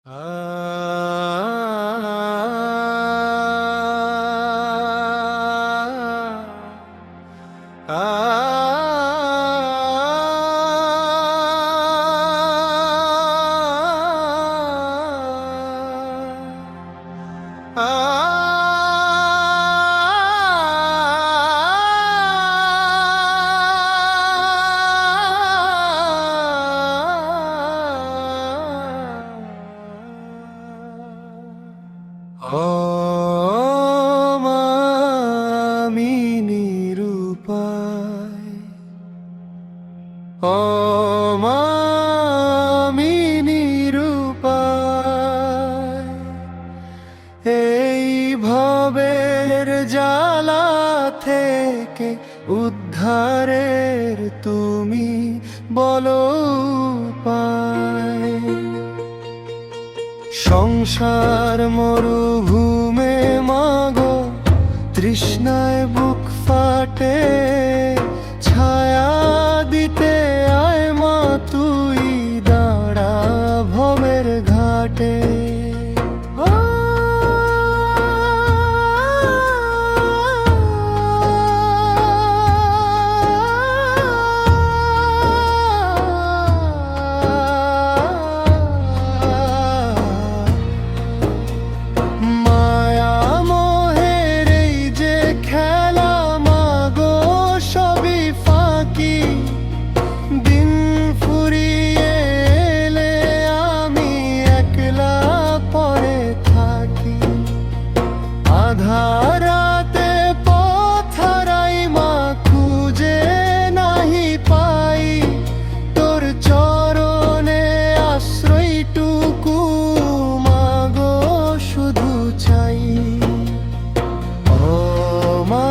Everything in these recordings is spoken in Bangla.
আ আমি নিরুপায়, আমি নিরুপায়, এই ভবের জ্বালা থেকে উদ্ধারের তুমি বলো উপায়। সংসার মরুভূমে মাগো, তৃষ্ণায় বুক ফাটে, ছায়া দিতে আয় মা তুই দাঁড়া ভবের ঘাটে। আধারাতে পথ হারাই মা, খুঁজে নাহি পাই তোর চরণে আশ্রয়টুকু মাগো শুধু চাই। ও মা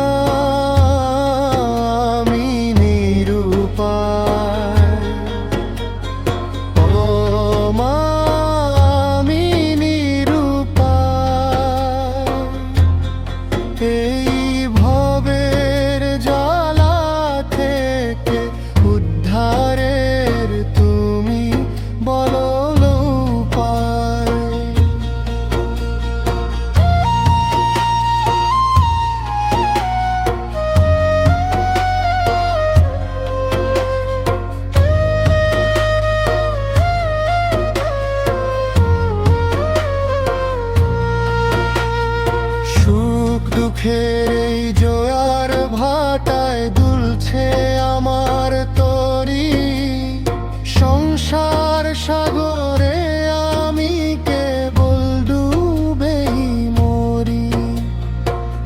আমি নিরুপায়, ও মা আমি এই ভবের জ্বালা থেকে উদ্ধারের তুমি বলো উপায়। দুঃখের এই জোয়ার ভাটায় দুলছে আমার তরি, সংসার সাগরে আমি কেবল ডুবেই মরি।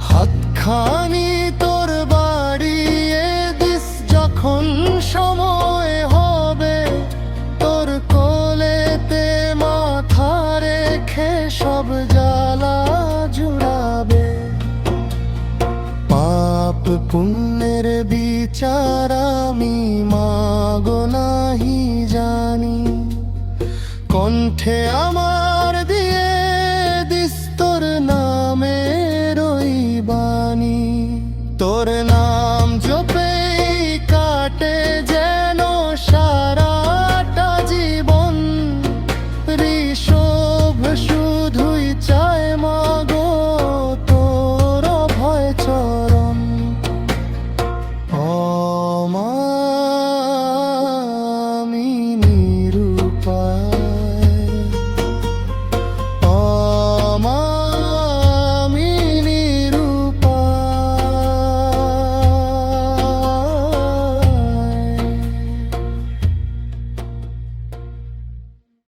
হাতখানি তোর বাড়িয়ে দিস যখন সময় হবে, তোর কোলেতে মাথা রেখে সব জ্বালা জুড়াবে। পাপ পুণ্যের বিচার আমি মাগো নাহি জানি, কণ্ঠে আমার দিয়ে দিস তোর নামের ওই বাণী। তোর নাম জপেই কাটে যেন সারাটা জীবন, ঋষভ শুধুই চায় মাগো